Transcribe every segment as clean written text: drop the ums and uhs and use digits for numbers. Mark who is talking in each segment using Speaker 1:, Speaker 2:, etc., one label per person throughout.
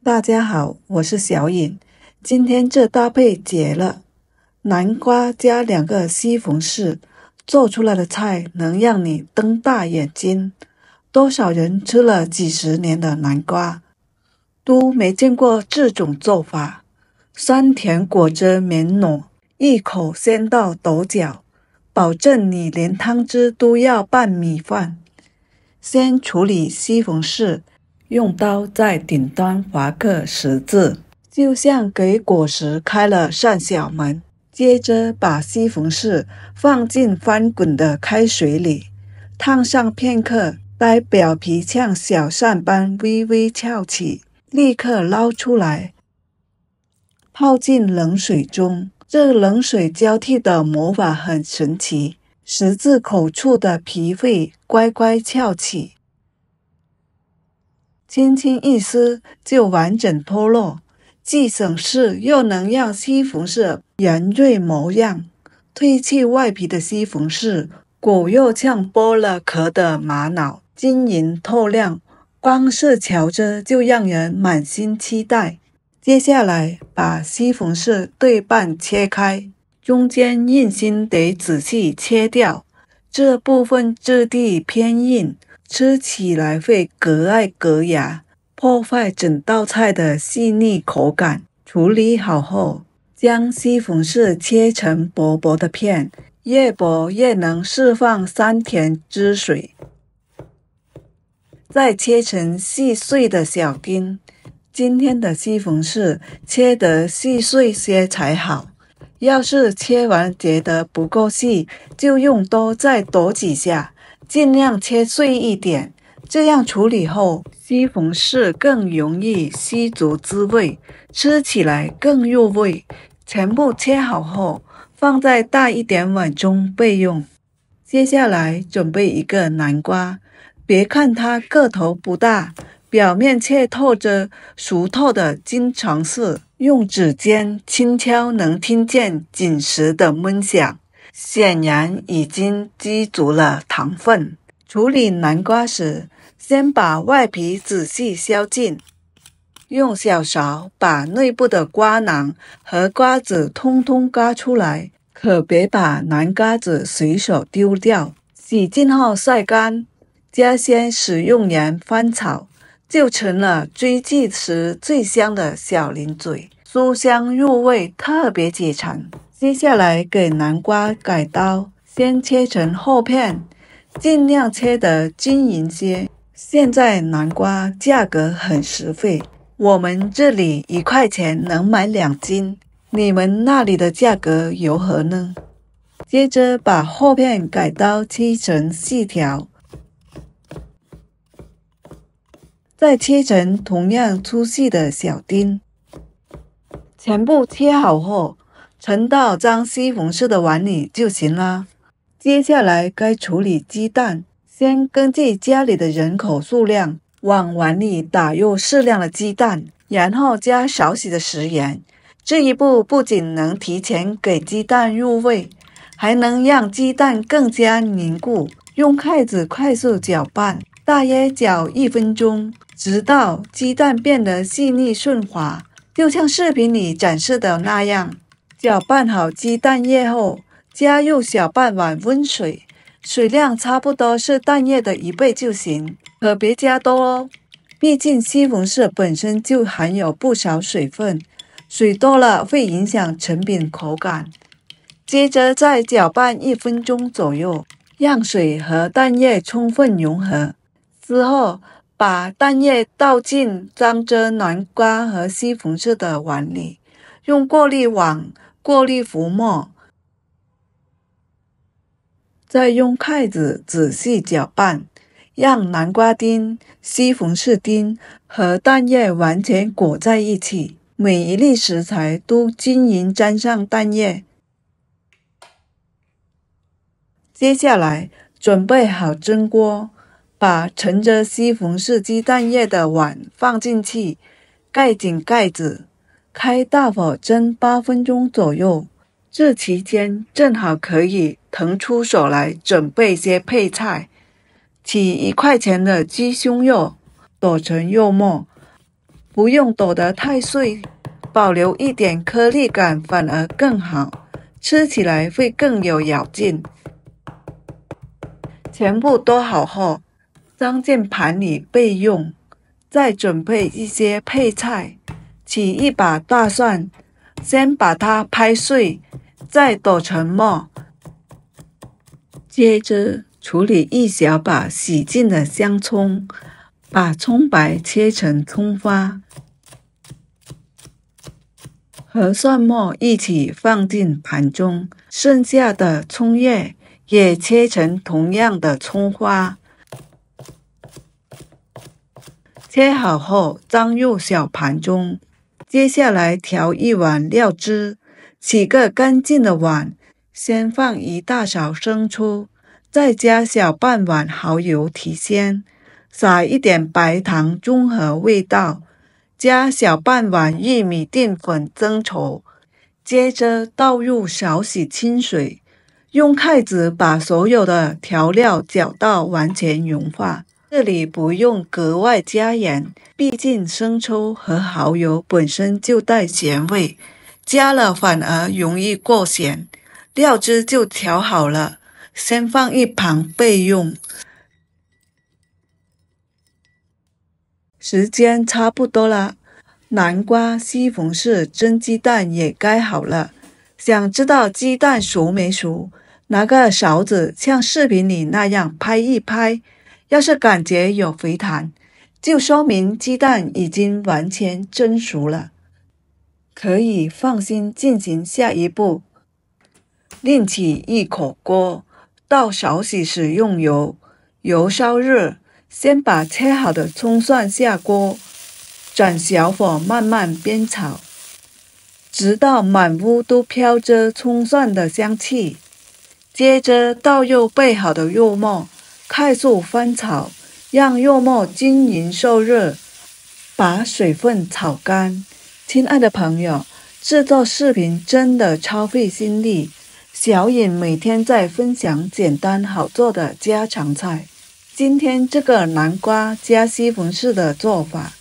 Speaker 1: 大家好，我是小颖。今天这搭配绝了，南瓜加2个西红柿，做出来的菜能让你瞪大眼睛。多少人吃了几十年的南瓜，都没见过这种做法。酸甜果汁绵糯，一口鲜到抖脚，保证你连汤汁都要拌米饭。先处理西红柿，用刀在顶端划个十字，就像给果实开了扇小门。接着把西红柿放进翻滚的开水里，烫上片刻，待表皮像小扇般微微翘起，立刻捞出来，泡进冷水中。这冷水交替的魔法很神奇，十字口处的皮会乖乖翘起，轻轻一撕就完整脱落，既省事又能让西红柿圆润模样。褪去外皮的西红柿，果肉像剥了壳的玛瑙，晶莹透亮，光是瞧着就让人满心期待。接下来把西红柿对半切开，中间硬心得仔细切掉，这部分质地偏硬，吃起来会格爱隔牙，破坏整道菜的细腻口感。处理好后，将西红柿切成薄薄的片，越薄越能释放酸甜汁水。再切成细碎的小丁。今天的西红柿切得细碎些才好，要是切完觉得不够细，就用刀再剁几下，尽量切碎一点。这样处理后，西红柿更容易吸足滋味，吃起来更入味。全部切好后，放在大一点碗中备用。接下来准备一个南瓜，别看它个头不大，表面却透着熟透的金黄色，用指尖轻敲能听见紧实的闷响，显然已经积足了糖分。处理南瓜时，先把外皮仔细削尽，用小勺把内部的瓜囊和瓜子通通刮出来，可别把南瓜子随手丢掉。洗净后晒干，加些食用盐翻炒，就成了追剧时最香的小零嘴，酥香入味，特别解馋。接下来给南瓜改刀，先切成厚片，尽量切得均匀些。现在南瓜价格很实惠，我们这里1块钱能买2斤，你们那里的价格如何呢？接着把厚片改刀切成细条，再切成同样粗细的小丁。全部切好后，盛到装西红柿的碗里就行了。接下来该处理鸡蛋，先根据家里的人口数量，往碗里打入适量的鸡蛋，然后加少许的食盐。这一步不仅能提前给鸡蛋入味，还能让鸡蛋更加凝固。用筷子快速搅拌，大约搅1分钟，直到鸡蛋变得细腻顺滑，就像视频里展示的那样。搅拌好鸡蛋液后，加入小半碗温水，水量差不多是蛋液的1倍就行，可别加多哦。毕竟西红柿本身就含有不少水分，水多了会影响成品口感。接着再搅拌1分钟左右，让水和蛋液充分融合。之后把蛋液倒进装着南瓜和西红柿的碗里，用过滤网过滤浮沫，再用筷子仔细搅拌，让南瓜丁、西红柿丁和蛋液完全裹在一起，每一粒食材都均匀沾上蛋液。接下来准备好蒸锅，把盛着西红柿鸡蛋液的碗放进去，盖紧盖子，开大火蒸8分钟左右。这期间正好可以腾出手来准备些配菜。取1块钱的鸡胸肉，剁成肉末，不用剁得太碎，保留一点颗粒感反而更好，吃起来会更有咬劲。全部剁好后，装进盘里备用。再准备一些配菜，起一把大蒜，先把它拍碎，再剁成末。接着处理一小把洗净的香葱，把葱白切成葱花，和蒜末一起放进盘中，剩下的葱叶也切成同样的葱花。切好后装入小盘中，接下来调一碗料汁，洗个干净的碗，先放一大勺生抽，再加小半碗蚝油提鲜，撒一点白糖中和味道，加小半碗玉米淀粉增稠，接着倒入少许清水，用筷子把所有的调料搅到完全融化。这里不用格外加盐，毕竟生抽和蚝油本身就带咸味，加了反而容易过咸。料汁就调好了，先放一旁备用。时间差不多了，南瓜、西红柿、蒸鸡蛋也该好了。想知道鸡蛋熟没熟，拿个勺子像视频里那样拍一拍。要是感觉有回弹，就说明鸡蛋已经完全蒸熟了，可以放心进行下一步。另起一口锅，倒少许食用油，油烧热，先把切好的葱蒜下锅，转小火慢慢煸炒，直到满屋都飘着葱蒜的香气。接着倒入备好的肉末，快速翻炒，让肉末均匀受热，把水分炒干。亲爱的朋友，制作视频真的超费心力，小颖每天在分享简单好做的家常菜。今天这个南瓜加西红柿的做法，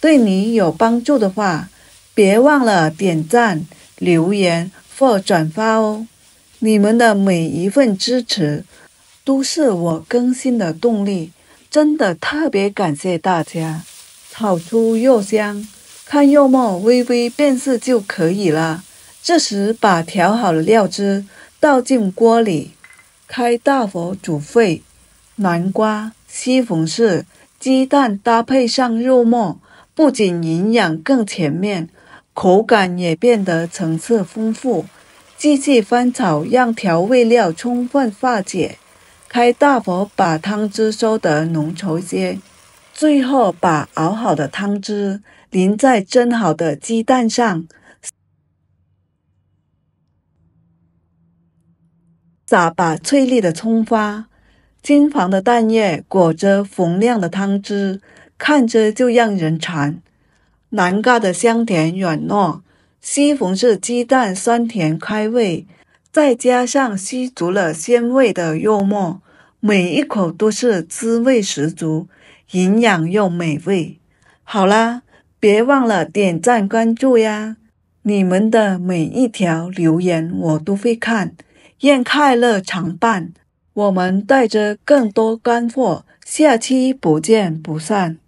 Speaker 1: 对你有帮助的话，别忘了点赞、留言或转发哦！你们的每一份支持都是我更新的动力，真的特别感谢大家。炒出肉香，看肉末微微变色就可以了。这时把调好的料汁倒进锅里，开大火煮沸。南瓜、西红柿、鸡蛋搭配上肉末，不仅营养更全面，口感也变得层次丰富。继续翻炒，让调味料充分化解。开大火把汤汁收得浓稠些，最后把熬好的汤汁淋在蒸好的鸡蛋上，撒把翠绿的葱花，金黄的蛋液裹着红亮的汤汁，看着就让人馋。南瓜的香甜软糯，西红柿鸡蛋酸甜开胃，再加上吸足了鲜味的肉末，每一口都是滋味十足，营养又美味。好啦，别忘了点赞关注呀！你们的每一条留言我都会看，愿快乐常伴。我们带着更多干货，下期不见不散。